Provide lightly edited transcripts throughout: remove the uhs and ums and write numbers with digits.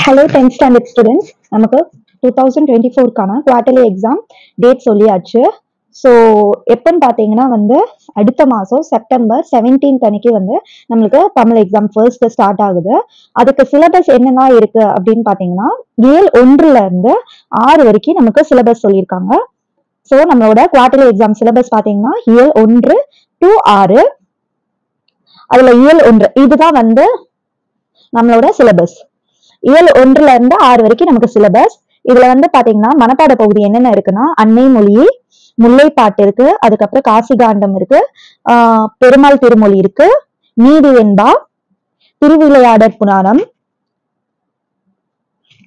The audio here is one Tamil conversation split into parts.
Hello 10th standard students. நமக்கு 2024 குவார்டர்லி எக்ஸாம் டேட் சொல்லியாச்சு. ஸோ எப்பன்னு பார்த்தீங்கன்னா அடுத்த மாதம் செப்டம்பர் 17th அன்னைக்கு நம்மளுக்கு தமிழ் எக்ஸாம் ஃபர்ஸ்ட் ஸ்டார்ட் ஆகுது. அதுக்கு சிலபஸ் என்னெல்லாம் இருக்கு அப்படின்னு பார்த்தீங்கன்னா இயல் 1ல இருந்து 6 வரைக்கும் நமக்கு சிலபஸ் சொல்லியிருக்காங்க. ஸோ நம்மளோட குவார்டர்லி எக்ஸாம் சிலபஸ் பார்த்தீங்கன்னா இயல் 1 to 6. அதுல இயல் 1 இதுதான் நம்மளோட சிலபஸ். இயல் 1ல இருந்து 6 வரைக்கும் நமக்கு சிலபஸ். இதுல பாத்தீங்கன்னா மனப்பாட பகுதி என்னென்ன இருக்குன்னா அன்னை மொழி, முல்லைப்பாட்டு இருக்கு, அதுக்கப்புறம் காசிகாண்டம் இருக்கு, பெருமாள் திருமொழி இருக்கு, நீதி வெண்பா, திருவிளையாடற் புராணம்,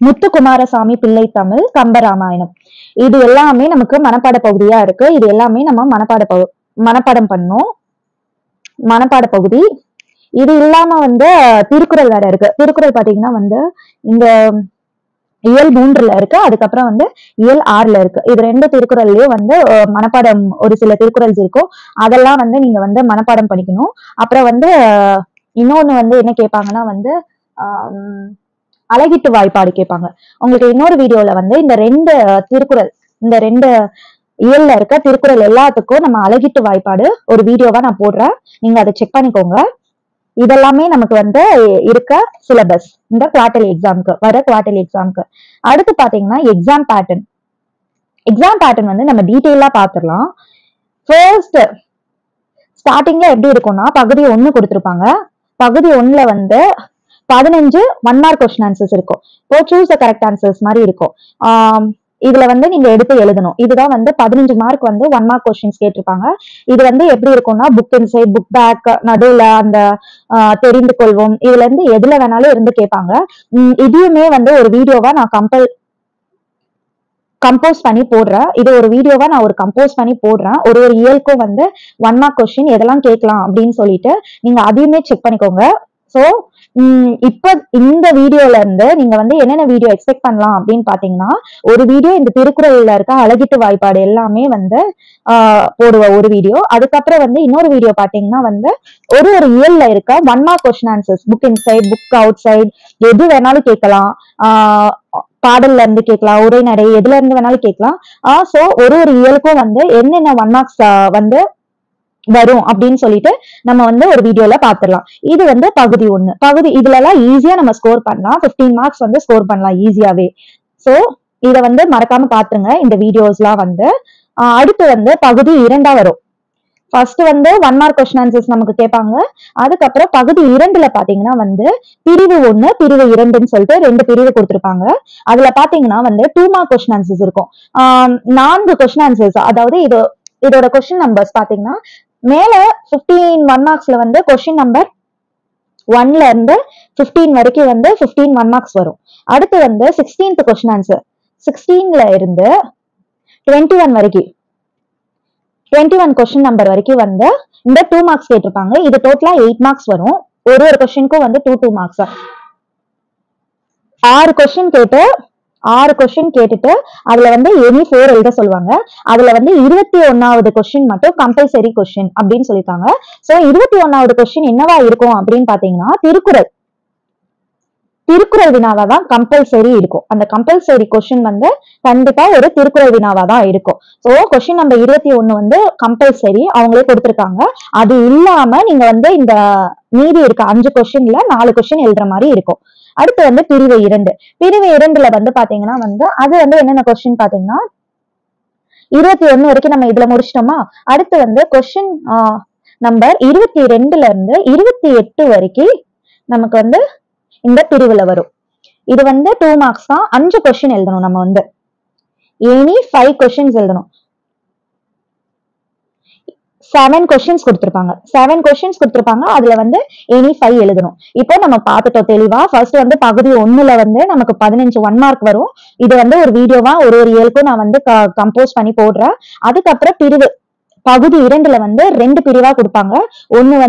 முத்துக்குமாரசாமி பிள்ளை தமிழ், கம்பராமாயணம். இது எல்லாமே நமக்கு மனப்பாட பகுதியா இருக்கு. இது எல்லாமே நம்ம மனப்பாடம் பண்ணோம். மனப்பாட பகுதி. இது இல்லாம திருக்குறள் வேற இருக்கு. திருக்குறள் பாத்தீங்கன்னா இந்த இயல் 3ல இருக்கு, அதுக்கப்புறம் இயல் 6ல இருக்கு. இது 2 திருக்குறள்லயும் மனப்பாடம் ஒரு சில திருக்குறள்ஸ் இருக்கும். அதெல்லாம் நீங்க மனப்பாடம் பண்ணிக்கணும். அப்புறம் இன்னொன்னு என்ன கேட்பாங்கன்னா அழகிட்டு வாய்ப்பாடு கேட்பாங்க. உங்களுக்கு இன்னொரு வீடியோல இந்த 2 திருக்குறள், இந்த 2 இயல்ல இருக்க திருக்குறள் எல்லாத்துக்கும் நம்ம அழகிட்டு வாய்ப்பாடு ஒரு வீடியோவா நான் போடுறேன். நீங்க அதை செக் பண்ணிக்கோங்க. இதெல்லாமே நமக்கு இருக்க சிலபஸ் இந்த குவார்டர்லி எக்ஸாமுக்கு, வர குவார்டர்லி எக்ஸாமுக்கு. அடுத்து பாத்தீங்கன்னா எக்ஸாம் பேட்டர்ன். எக்ஸாம் பேட்டர்ன் நம்ம டீட்டெயிலா பாத்துடலாம். ஃபர்ஸ்ட் ஸ்டார்டிங்ல எப்படி இருக்கும்னா பகுதி 1 கொடுத்திருப்பாங்க. பகுதி 1ல 15 1 மார்க் கொஸ்டின் ஆன்சர்ஸ் இருக்கும். இப்போ சூஸ் த கரெக்ட் ஆன்சர்ஸ் மாதிரி இருக்கும். இதுல நீங்க எடுத்து எழுதணும். இதுதான் 15 மார்க் 1 மார்க் கொஸ்டின்ஸ் கேட்டிருப்பாங்க. இது எப்படி இருக்கும்னா புக் இன்சைட், புக் பேக், நடுவுல அந்த தெரிந்து கொள்வோம், இதுல இருந்து எதுல வேணாலும் இருந்து கேட்பாங்க. இதையுமே ஒரு வீடியோவா நான் கம்போஸ் பண்ணி போடுறேன். இது ஒரு வீடியோவா நான் கம்போஸ் பண்ணி போடுறேன். ஒரு இயலுக்கும் 1 மார்க் கொஸ்டின் எதெல்லாம் கேட்கலாம் அப்படின்னு சொல்லிட்டு நீங்க அதையுமே செக் பண்ணிக்கோங்க. சோ இப்ப இந்த வீடியோல இருந்து நீங்க என்னென்ன வீடியோ எக்ஸ்பெக்ட் பண்ணலாம் அப்படின்னு பாத்தீங்கன்னா, ஒரு வீடியோ இந்த திருக்குறள்ல இருக்க அழகிட்டு வாய்ப்பாடு எல்லாமே போடுவேன் ஒரு வீடியோ. அதுக்கப்புறம் இன்னொரு வீடியோ பாத்தீங்கன்னா ஒரு இயல்ல இருக்க 1 mark question answers, book inside, book outside, எது வேணாலும் கேட்கலாம். பாடல்ல இருந்து கேட்கலாம், உரைநடை, எதுல இருந்து வேணாலும் கேட்கலாம். சோ ஒரு இயலுக்கும் என்னென்ன 1 மார்க்ஸ் வரும் அப்படின்னு சொல்லிட்டு நம்ம ஒரு வீடியோல பாத்துடலாம். இது பகுதி 1. பகுதி இதுல எல்லாம் ஈஸியா நம்ம ஸ்கோர் பண்ணலாம். 15 மார்க்ஸ் ஸ்கோர் பண்ணலாம் ஈஸியாவே. சோ இத மறக்காம பாத்துருங்க இந்த வீடியோஸ் எல்லாம். அடுத்து பகுதி 2 வரும். ஃபர்ஸ்ட் 1 மார்க் கொஸ்டின் ஆன்சர்ஸ் நமக்கு கேட்பாங்க. அதுக்கப்புறம் பகுதி 2ல பாத்தீங்கன்னா பிரிவு 1, பிரிவு 2ன்னு சொல்லிட்டு 2 பிரிவு கொடுத்திருப்பாங்க. அதுல பாத்தீங்கன்னா 2 மார்க் கொஸ்டின் ஆன்சர்ஸ் இருக்கும். 4 கொஸ்டின் ஆன்சர்ஸ். அதாவது இதோட கொஸ்டின் நம்பர்ஸ் பாத்தீங்கன்னா மேல 15 1 மார்க்ஸ்ல கொஸ்டின் நம்பர் 1ல இருந்து 15 வரைக்கும் 15 1 மார்க்ஸ் வரும். அடுத்து 16th கொஸ்டின் ஆன்சர் 16ல இருந்து 21 வரைக்கும் 21 கொஸ்டின் நம்பர் வரைக்கும் இந்த 2 மார்க்ஸ் கேட்டிருப்பாங்க. இது டோட்டலா 8 மார்க்ஸ் வரும். ஒரு கொஸ்டினுக்கும் 2 மார்க்ஸ். 6 கொஸ்டின் கேட்டுட்டு அதுல எனி 4 எழுத சொல்லுவாங்க. அதுல 21வது கொஸ்டின் மட்டும் கம்பல்சரி கொஸ்டின் அப்படின்னு சொல்லிருக்காங்க. சோ 21வது கொஸ்டின் என்னவா இருக்கும் அப்படின்னு பாத்தீங்கன்னா திருக்குறள் வினாவா தான் கம்பல்சரி இருக்கும். அந்த கம்பல்சரி கொஸ்டின் கண்டிப்பா ஒரு திருக்குறள் வினாவா தான் இருக்கும். சோ கொஸ்டின் நம்பர் 21 கம்பல்சரி அவங்களே கொடுத்திருக்காங்க. அது இல்லாம நீங்க இந்த மீதி இருக்க 5 கொஸ்டின்ல 4 கொஸ்டின் எழுதுற மாதிரி இருக்கும். அடுத்து பிரிவு 2. பிரிவு 2ல பாத்தீங்கன்னா அது என்னென்ன கொஸ்டின் பாத்தீங்கன்னா 21 வரைக்கும் நம்ம இதுல முடிச்சிட்டோமா. அடுத்து கொஸ்டின் நம்பர் 22ல இருந்து 28 வரைக்கும் நமக்கு இந்த பிரிவுல வரும். இது 2 மார்க்ஸ் தான். 5 கொஸ்டின் எழுதணும். நம்ம எனி 5 கொஸ்டின்ஸ் எழுதணும். 7 கொஸ்டின்ஸ் கொடுத்திருப்பாங்க. 7 கொஸ்டின்ஸ் கொடுத்திருப்பாங்க. அதுல எனி 5 எழுதணும். இப்போ நம்ம பார்த்துட்டோம் தெளிவா. ஃபர்ஸ்ட் பகுதி 1ல நமக்கு 15 1 மார்க் வரும். இது ஒரு வீடியோவா ஒரு இயலுக்கும் நான் கம்போஸ் பண்ணி போடுறேன். அதுக்கப்புறம் பிரிவு பகுதி 2ல 2 பிரிவா கொடுப்பாங்க. ஒண்ணு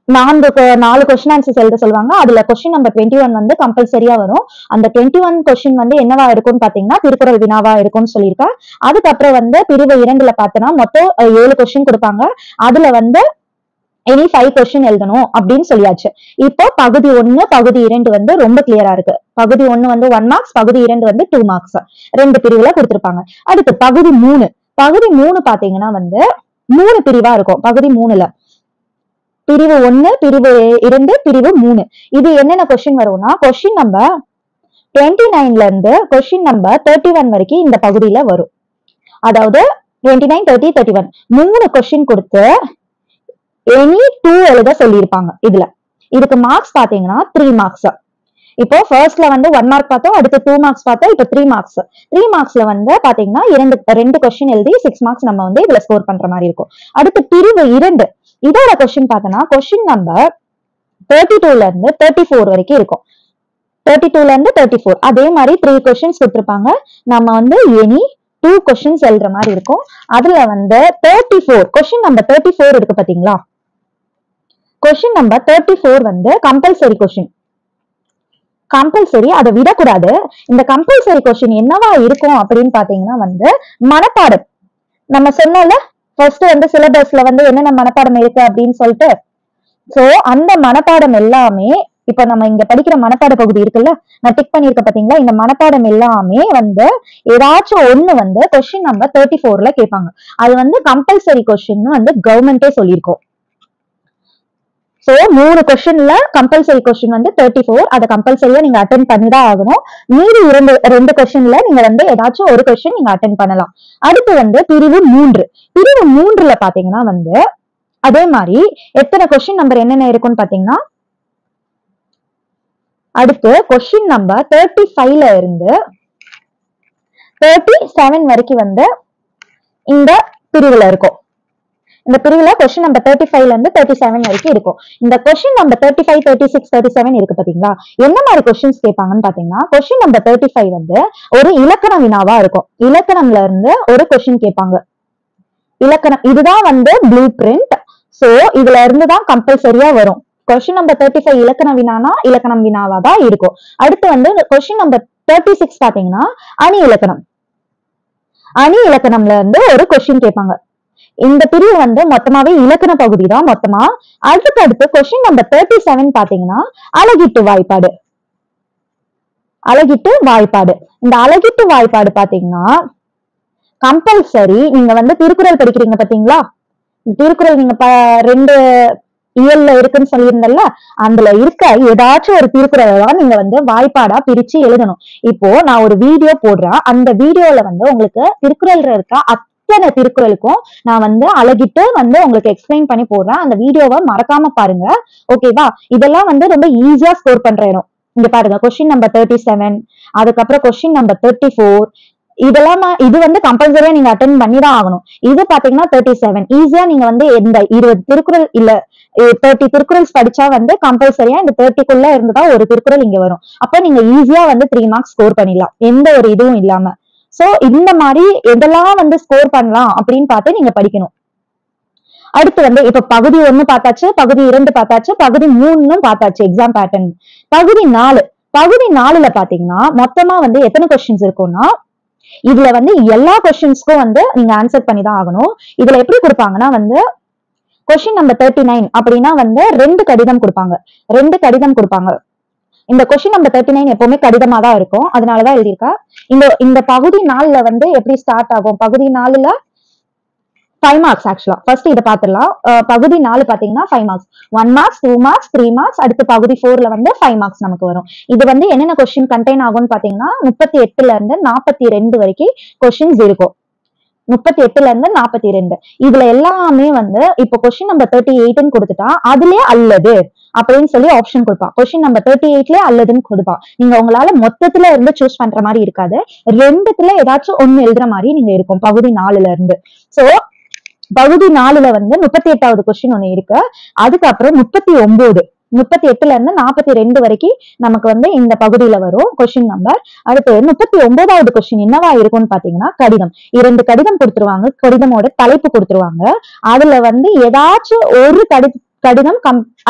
4 கொஸ்டின் ஆன்சர்ஸ் எழுத சொல்லுவாங்க. அதுல கொஸ்டின் நம்பர் 21 கம்பல்சரியா வரும். அந்த 21 கொஸ்டின் என்னவா இருக்கும்னு பாத்தீங்கன்னா திருக்குறள் வினாவா இருக்கும்னு சொல்லியிருக்கேன். அதுக்கப்புறம் பிரிவு 2ல பார்த்தோம்னா மொத்தம் 7 கொஸ்டின் கொடுப்பாங்க. அதுல எனி 5 கொஸ்டின் எழுதணும் அப்படின்னு சொல்லியாச்சு. இப்போ பகுதி 1 பகுதி 2 வந்து ரொம்ப கிளியரா இருக்கு. பகுதி 1 வந்து 1 மார்க்ஸ், பகுதி 2 வந்து 2 மார்க்ஸ், 2 பிரிவுல கொடுத்திருப்பாங்க. அடுத்து பகுதி 3. பகுதி 3 பாத்தீங்கன்னா வந்து 3 பிரிவா இருக்கும். பகுதி 3ல பிரிவு 1, பிரிவு 2, பிரிவு 3. இது என்னென்ன கொஸ்டின் வரும்னா, கொஸ்டின் நம்பர் 29ல இருந்து கொஸ்டின் நம்பர் 31 வரைக்கும் இந்த பகுதியில வரும். அதாவது 29, 30, 31 3 கொஸ்டின் கொடுத்து எனி 2 எழுத சொல்லியிருப்பாங்க. இதுக்கு மார்க்ஸ் பாத்தீங்கன்னா 3 மார்க்ஸ். இப்போ ஃபர்ஸ்ட்ல வந்து 1 மார்க் பார்த்தோம், அடுத்து 2 மார்க்ஸ் பார்த்தோம், இப்போ 3 மார்க்ஸ். 3 மார்க்ஸ்ல வந்து பாத்தீங்கன்னா ரெண்டு கொஸ்டின் எழுதி 6 மார்க்ஸ் நம்ம வந்து இதுல ஸ்கோர் பண்ற மாதிரி இருக்கும். அடுத்து பிரிவு 2 இதோட கொஸ்டின் பார்த்தோம்னா கொஸ்டின் நம்பர் 32ல இருந்து 34 வரைக்கும் இருக்கும். 32ல இருந்து 34 அதே மாதிரி 3 கொஸ்டின்ஸ் கொடுத்திருப்பாங்க. நம்ம வந்து எனி 2 கொஸ்டின்ஸ் எழுதுற மாதிரி இருக்கும். அதுல வந்து 34 கொஸ்டின் நம்பர் 34 இருக்கு பாத்தீங்களா, கொஸ்டின் நம்பர் 34 வந்து கம்பல்சரி கொஸ்டின். கம்பல்சரி அதை விடக்கூடாது. இந்த கம்பல்சரி கொஸ்டின் என்னவா இருக்கும் அப்படின்னு பாத்தீங்கன்னா வந்து மனப்பாடம். நம்ம சொன்னோம்ல ஃபர்ஸ்ட் வந்து சிலபஸ்ல வந்து என்னென்ன மனப்பாடம் இருக்கு அப்படின்னு சொல்லிட்டு, சோ அந்த மனப்பாடம் எல்லாமே இப்ப நம்ம இங்க படிக்கிற மனப்பாட பகுதி இருக்குல்ல, நான் டிக் பண்ணிருக்க பாத்தீங்களா, இந்த மனப்பாடம் எல்லாமே வந்து ஏதாச்சும் ஒண்ணு வந்து கொஸ்டின் நம்பர் 34ல கேட்பாங்க. அது வந்து கம்பல்சரி கொஸ்டின் வந்து கவர்மெண்டே சொல்லியிருக்கோம். சோ 3 கொஸ்டின்ல கம்பல்சரி கொஸ்டின் வந்து 34, அதை கம்பல்சரியா நீங்க அட்டென்ட் பண்ணிதான் ஆகணும். மீதி ரெண்டு கொஸ்டின்ல நீங்க வந்து ஏதாச்சும் ஒரு கொஸ்டின் நீங்க அட்டென்ட் பண்ணலாம். அடுத்து வந்து பிரிவு 3. பிரிவு 3ல பாத்தீங்கன்னா வந்து அதே மாதிரி எத்தனை கொஸ்டின் நம்பர் என்னென்ன இருக்குன்னு பாத்தீங்கன்னா, அடுத்து கொஸ்டின் நம்பர் 35ல இருந்து 37 வரைக்கும் வந்து இந்த பிரிவுல இருக்கும். இந்த பிரிவுல கொஸ்டின் நம்பர் 35ல இருந்து 37 வரைக்கும் இருக்கும். இந்த கொஸ்டின் நம்பர் 35, 36, 37 இருக்கு பாத்தீங்களா, என்ன மாதிரி கொஸ்டின்ஸ் கேட்பாங்கன்னு பாத்தீங்கன்னா, கொஸ்டின் நம்பர் 35 வந்து ஒரு இலக்கண வினாவா இருக்கும். இலக்கணம்ல இருந்து ஒரு கொஸ்டின் கேட்பாங்க. இலக்கணம் இதுதான் வந்து ப்ளூ பிரிண்ட். சோ இதுல இருந்துதான் கம்பல்சரியா வரும். கொஸ்டின் நம்பர் 35 இலக்கண வினானா இலக்கணம் வினாவா தான் இருக்கும். அடுத்து வந்து கொஸ்டின் நம்பர் 36 பாத்தீங்கன்னா அணி இலக்கணம். அணி இலக்கணம்ல இருந்து ஒரு கொஸ்டின் கேட்பாங்க. இந்த பிரிவு வந்து மொத்தமாவே இலக்கண பகுதி தான் மொத்தமா. அடுத்து கொஸ்டின் நம்பர் 37 பாத்தீங்கன்னா அலகிட்டு வாய்ப்பாடு. அலகிட்டு வாய்ப்பாடு. இந்த அலகிட்டு வாய்ப்பாடு பாத்தீங்கன்னா கம்பல்சரி. நீங்க வந்து திருக்குறள் படிக்கிறீங்க பாத்தீங்களா, திருக்குறள் நீங்க 2 இயல்ல இருக்குன்னு சொல்லியிருந்தல்ல, அதுல இருக்க ஏதாச்சும் ஒரு திருக்குறளை தான் நீங்க வந்து வாய்ப்பாடா பிரிச்சு எழுதணும். இப்போ நான் ஒரு வீடியோ போடுறேன், அந்த வீடியோல வந்து உங்களுக்கு திருக்குறள்ல இருக்க அத்தனை திருக்குறளுக்கும் நான் வந்து அழகிட்டு வந்து உங்களுக்கு எக்ஸ்பிளைன் பண்ணி போடுறேன். அந்த வீடியோவை மறக்காம பாருங்க, ஓகேவா? இதெல்லாம் வந்து ரொம்ப ஈஸியா ஸ்கோர் பண்ற இடம். இங்க பாருங்க, கொஸ்டின் நம்பர் 37, அதுக்கப்புறம் கொஸ்டின் நம்பர் 34, இதெல்லாம் இது வந்து கம்பல்சரியா நீங்க அட்டென்ட் பண்ணிதான் ஆகணும். இது பாத்தீங்கன்னா 37 ஈஸியா நீங்க வந்து இந்த 20 திருக்குறள் இல்ல 30 திருக்குறள்ஸ் படிச்சா வந்து கம்பல்சரியா இந்த 30க்குள்ள இருந்துதான் ஒரு திருக்குறள் இங்க வரும். அப்ப நீங்க ஈஸியா வந்து 3 மார்க்ஸ் ஸ்கோர் பண்ணிடலாம், எந்த ஒரு இதுவும் இல்லாம. சோ இந்த மாதிரி எதெல்லாம் வந்து ஸ்கோர் பண்ணலாம் அப்படின்னு பார்த்து நீங்க படிக்கணும். அடுத்து வந்து இப்ப பகுதி 1 பார்த்தாச்சு, பகுதி 2 பார்த்தாச்சு, பகுதி 3 பார்த்தாச்சு எக்ஸாம் பேட்டர்ன். பகுதி 4. பகுதி 4ல பாத்தீங்கன்னா மொத்தமா வந்து எத்தனை கொஸ்டின்ஸ் இருக்கும்னா, இதுல வந்து எல்லா கொஸ்டின்ஸ்க்கும் வந்து நீங்க ஆன்சர் பண்ணிதான் ஆகணும். இதுல எப்படி கொடுப்பாங்கன்னா வந்து கொஸ்டின் நம்பர் 39 அப்படின்னா வந்து 2 கடிதம் கொடுப்பாங்க. 2 கடிதம் கொடுப்பாங்க. இந்த கொஸ்டின் நம்பர் 39 எப்பவுமே கடிதமா தான் இருக்கும், அதனாலதான் எழுதியிருக்கா. இந்த பகுதி 4ல வந்து எப்படி ஸ்டார்ட் ஆகும், பகுதி 4ல 5 மார்க்ஸ். ஆக்சுவலா ஃபர்ஸ்ட் இதை பாத்துடலாம். பகுதி 4 பாத்தீங்கன்னா 5 மார்க்ஸ், 1 மார்க்ஸ், 2 மார்க்ஸ், 3 மார்க்ஸ். அடுத்து பகுதி 4ல வந்து 5 மார்க்ஸ் நமக்கு வரும். இது வந்து என்னென்ன கொஸ்டின் கண்டெயின் ஆகும்னு பாத்தீங்கன்னா 38ல இருந்து 42 வரைக்கும் கொஸ்டின்ஸ் இருக்கும். 38ல இருந்து 42 இதுல எல்லாமே வந்து இப்போ கொஸ்டின் நம்பர் 38ன்னு கொடுத்துட்டா அதுலயே அல்லது அப்படின்னு சொல்லி ஆப்ஷன் கொடுப்பான். கொஸ்டின் நம்பர் 38ல அல்லதுன்னு கொடுப்பான். நீங்க உங்களால மொத்தத்துல இருந்து சூஸ் பண்ற மாதிரி இருக்காது, 2த்துல ஏதாச்சும் ஒண்ணு எழுதுற மாதிரி நீங்க இருக்கும் பகுதி 4ல இருந்து. சோ பகுதி 4ல வந்து 38வது கொஸ்டின் ஒண்ணு இருக்கு. அதுக்கப்புறம் 38ல இருந்து 42 வரைக்கும் நமக்கு வந்து இந்த பகுதியில வரும் கொஸ்டின் நம்பர். அடுத்து 39வது கொஸ்டின் என்னவா இருக்கும்னு பாத்தீங்கன்னா கடிதம். 2 கடிதம் கொடுத்துருவாங்க, கடிதமோட தலைப்பு கொடுத்துருவாங்க. அதுல வந்து ஏதாச்சும் ஒரு கடிதம்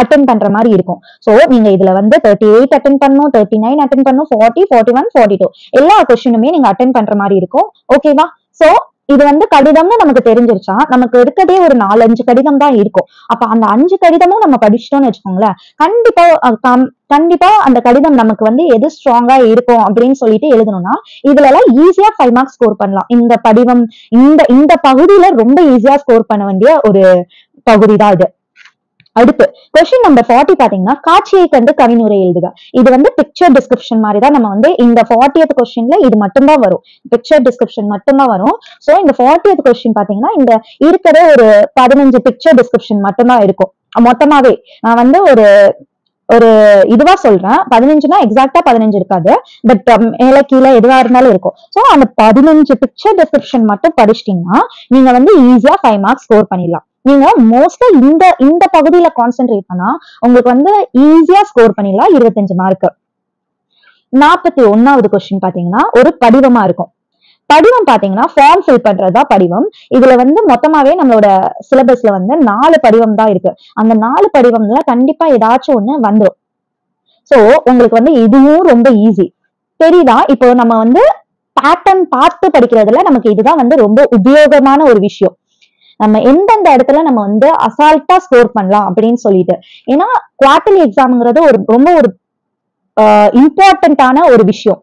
அட்டென்ட் பண்ற மாதிரி இருக்கும். சோ நீங்க இதுல வந்து 38 அட்டென்ட் பண்ணணும், 39 அட்டென்ட் பண்ணணும், 40, 41, 42 எல்லா கொஸ்டினுமே நீங்க அட்டென்ட் பண்ற மாதிரி இருக்கும், ஓகேவா? சோ இது வந்து கடிதம்னு நமக்கு தெரிஞ்சிருச்சா, நமக்கு இருக்கதே ஒரு 4-5 கடிதம் தான் இருக்கும். அப்ப அந்த 5 கடிதமும் நம்ம படிச்சிட்டோம்னு வச்சுக்கோங்களேன், கண்டிப்பா கண்டிப்பா அந்த கடிதம் நமக்கு வந்து எது ஸ்ட்ராங்கா இருக்கும் அப்படின்னு சொல்லிட்டு எழுதணும்னா, இதுல எல்லாம் ஈஸியா 5 மார்க்ஸ் ஸ்கோர் பண்ணலாம். இந்த படிவம் இந்த பகுதியில ரொம்ப ஈஸியா ஸ்கோர் பண்ண வேண்டிய ஒரு பகுதி தான் இது. அடுத்து கொஸ்டின் நம்பர் 40 பாத்தீங்கன்னா, காட்சியை கண்டு கவினுரை எழுதுக. இது வந்து பிக்சர் டிஸ்கிரிப்ஷன் மாதிரி தான். நம்ம வந்து இந்த 40th கொஸ்டின்ல இது மட்டும்தான் வரும், பிக்சர் டிஸ்கிரிப்ஷன் மட்டும்தான் வரும். சோ இந்த 40th கொஸ்டின் பாத்தீங்கன்னா, இந்த இருக்கிற ஒரு 15 பிக்சர் டிஸ்கிரிப்ஷன் மட்டும்தான் இருக்கும் மொத்தமாவே. நான் வந்து ஒரு இதுவா சொல்றேன், 15னா எக்ஸாக்டா 15 இருக்காது, பட் மேல கீழே எதுவா இருந்தாலும் இருக்கும். சோ அந்த 15 பிக்சர் டிஸ்கிரிப்ஷன் மட்டும் படிச்சிட்டீங்கன்னா நீங்க வந்து ஈஸியா 5 மார்க்ஸ் ஸ்கோர் பண்ணிடலாம். நீங்க மோஸ்டா இந்த பகுதியில கான்சென்ட்ரேட் பண்ணா உங்களுக்கு வந்து ஈஸியா ஸ்கோர் பண்ணிடலாம் 25 மார்க். 41வது கொஸ்டின் பாத்தீங்கன்னா, ஒரு படிவமா இருக்கும். படிவம் பாத்தீங்கன்னா ஃபார்ம் ஃபில் பண்றதா படிவம். இதுல வந்து மொத்தமாவே நம்மளோட சிலபஸ்ல வந்து 4 படிவம் தான் இருக்கு. அந்த 4 படிவம்ல கண்டிப்பா ஏதாச்சும் ஒண்ணு வந்துடும். சோ உங்களுக்கு வந்து இதுவும் ரொம்ப ஈஸி தெரியுதா? இப்போ நம்ம வந்து பேட்டர்ன் பார்த்து படிக்கிறதுல நமக்கு இதுதான் வந்து ரொம்ப உபயோகமான ஒரு விஷயம். நம்ம எந்தெந்த இடத்துல நம்ம வந்து அசால்ட்டா ஸ்கோர் பண்ணலாம் அப்படின்னு சொல்லிட்டு. ஏன்னா குவார்டர்லி எக்ஸாம்ங்கிறது ரொம்ப ஒரு இம்பார்ட்டன்டான ஒரு விஷயம்.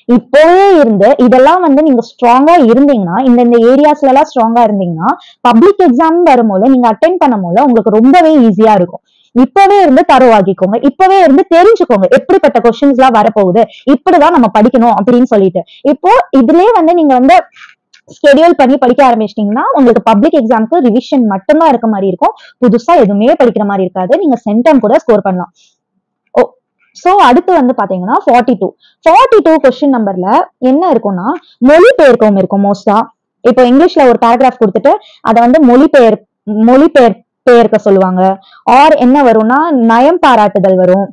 இப்போவே இருந்து இதெல்லாம் வந்து நீங்க ஸ்ட்ராங்கா இருந்தீங்கன்னா, இந்த ஏரியாஸ்ல எல்லாம் ஸ்ட்ராங்கா இருந்தீங்கன்னா, பப்ளிக் எக்ஸாம் வரும்போது நீங்க அட்டென்ட் பண்ணும்போது உங்களுக்கு ரொம்பவே ஈஸியா இருக்கும். இப்பவே இருந்து தரவாகிக்கோங்க, இப்பவே இருந்து தெரிஞ்சுக்கோங்க எப்படிப்பட்ட கொஸ்டின்ஸ் எல்லாம் வரப்போகுது, இப்படிதான் நம்ம படிக்கணும் அப்படின்னு சொல்லிட்டு. இப்போ இதுலயே வந்து நீங்க வந்து ஸ்கெடியூல் பண்ணி படிக்க ஆரம்பிச்சிட்டீங்கன்னா உங்களுக்கு பப்ளிக் எக்ஸாம்க்கு ரிவிஷன் மட்டும்தான் இருக்க மாதிரி இருக்கும். புதுசா எதுவுமே படிக்கிற மாதிரி இருக்காது. நீங்க சென்டம் கூட ஸ்கோர் பண்ணலாம். சோ அடுத்து வந்து பாத்தீங்கன்னா 42 கொஸ்டின் நம்பர்ல என்ன இருக்கும்னா, மொழிபெயர்க்கவும் இருக்கும் மோஸ்டா. இப்போ இங்கிலீஷ்ல ஒரு பேராகிராஃப் கொடுத்துட்டு அதை வந்து மொழிபெயர்க்க சொல்லுவாங்க. ஆர் என்ன வரும்னா, நயம் பாராட்டுதல் வரும்,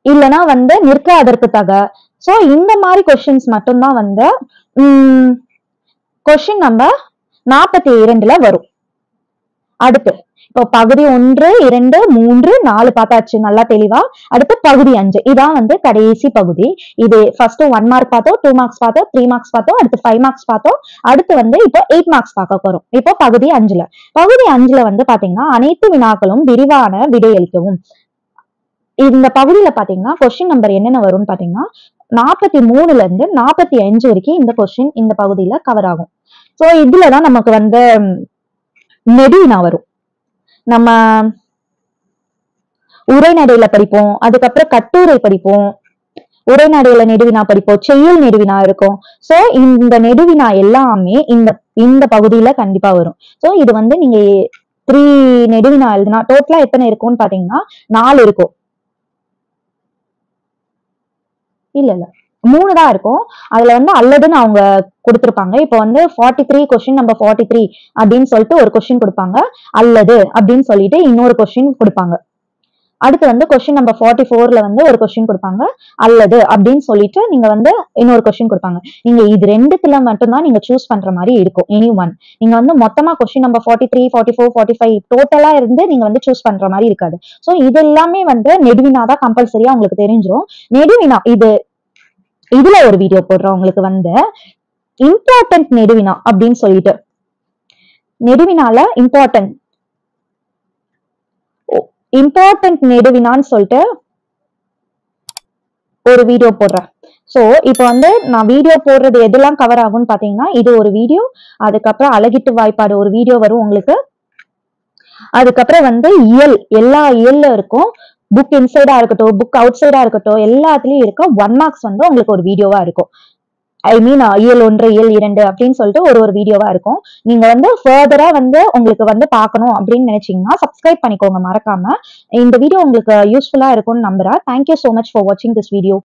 இல்லைன்னா வந்து நிற்க அதற்கு தக. சோ இந்த மாதிரி கொஸ்டின்ஸ் மட்டும்தான் வந்து கொஸ்டின் நம்பர் 42ல வரும். அடுத்து இப்போ பகுதி 1, 2, 3, 4 பார்த்தாச்சு நல்லா தெளிவா. அடுத்து பகுதி 5 இதான் வந்து கடைசி பகுதி. இது ஃபர்ஸ்ட் 1 மார்க் பார்த்தோம், 2 மார்க்ஸ் பார்த்தோம், 3 மார்க்ஸ் பார்த்தோம், அடுத்து 5 மார்க்ஸ் பார்த்தோம். அடுத்து வந்து இப்போ 8 மார்க்ஸ் பார்க்க போறோம். இப்போ பகுதி 5ல வந்து பாத்தீங்கன்னா, அனைத்து வினாக்களும் விரிவான விடையளிக்கவும். இந்த பகுதியில பாத்தீங்கன்னா கொஸ்டின் நம்பர் என்னென்ன வரும்னு பாத்தீங்கன்னா, 43ல இருந்து 45 வரைக்கும் இந்த கொஸ்டின் இந்த பகுதியில கவர் ஆகும். சோ இதுலதான் நமக்கு வந்து நெடுவினா வரும். நம்ம உரைநடையில படிப்போம், அதுக்கப்புறம் கட்டுரை படிப்போம், உரைநடையில நெடுவினா படிப்போம், செய்யுள் நெடுவினா இருக்கும். சோ இந்த நெடுவினா எல்லாமே இந்த பகுதியில கண்டிப்பா வரும். சோ இது வந்து நீங்க 3 நெடுவினா எழுதுனா டோட்டலா எத்தனை இருக்கும்னு பாத்தீங்கன்னா 4 இருக்கும். இல்ல 3 தான் இருக்கும். அதுல வந்து அல்லதுன்னு அவங்க கொடுத்திருப்பாங்க. இப்போ வந்து 43 கொஸ்டின் நம்பர் 43 அப்படின்னு சொல்லிட்டு ஒரு கொஸ்டின் கொடுப்பாங்க, அல்லது அப்படின்னு சொல்லிட்டு இன்னொரு கொஸ்டின் கொடுப்பாங்க. அடுத்து வந்து கொஸ்டின் நம்பர் 44ல வந்து ஒரு கொஸ்டின் கொடுப்பாங்க, அல்லது அப்படின்னு சொல்லிட்டு நீங்க வந்து இன்னொரு கொஸ்டின் கொடுப்பாங்க. நீங்க இது ரெண்டுத்துல மட்டும்தான் நீங்க சூஸ் பண்ற மாதிரி இருக்கும். Any one. நீங்க வந்து மொத்தமா கொஸ்டின் நம்பர் 43, 44, 45 டோட்டலா இருந்து நீங்க வந்து சூஸ் பண்ற மாதிரி இருக்காது. சோ இது எல்லாமே வந்து நெடுவினா தான் கம்பல்சரியா உங்களுக்கு தெரிஞ்சிடும். நெடுவினா இதுல ஒரு வீடியோ போடுறோம் உங்களுக்கு வந்து இம்பார்ட்டன்ட் நெடுவினா அப்படின்னு சொல்லிட்டு. நெடுவினால இம்பார்ட்டன்ட் நெடுவினான்னு சொல்லிட்டு ஒரு வீடியோ போடுறேன். சோ இப்போ வந்து நான் வீடியோ போடுறது எதெல்லாம் கவர் ஆகும்னு பாத்தீங்கன்னா, இது ஒரு வீடியோ, அதுக்கப்புறம் அழகிட்டு வாய்ப்பாடு ஒரு வீடியோ வரும் உங்களுக்கு, அதுக்கப்புறம் வந்து எல்லா இயல்ல இருக்கும், புக் இன்சைடா இருக்கட்டும், புக் அவுட் சைடா இருக்கட்டும், எல்லாத்துலயும் இருக்க 1 மார்க்ஸ் வந்து உங்களுக்கு ஒரு வீடியோவா இருக்கும். ஐ மீன் இயல் 1, இயல் 2 அப்படின்னு சொல்லிட்டு ஒரு வீடியோவா இருக்கும். நீங்க வந்து ஃபர்தரா வந்து உங்களுக்கு வந்து பார்க்கணும் அப்படின்னு நினைச்சீங்கன்னா சப்ஸ்கிரைப் பண்ணிக்கோங்க மறக்காம. இந்த வீடியோ உங்களுக்கு யூஸ்ஃபுல்லா இருக்கும்னு நம்புறேன். தேங்க்யூ சோ மச் ஃபார் வாட்சிங் திஸ் வீடியோ.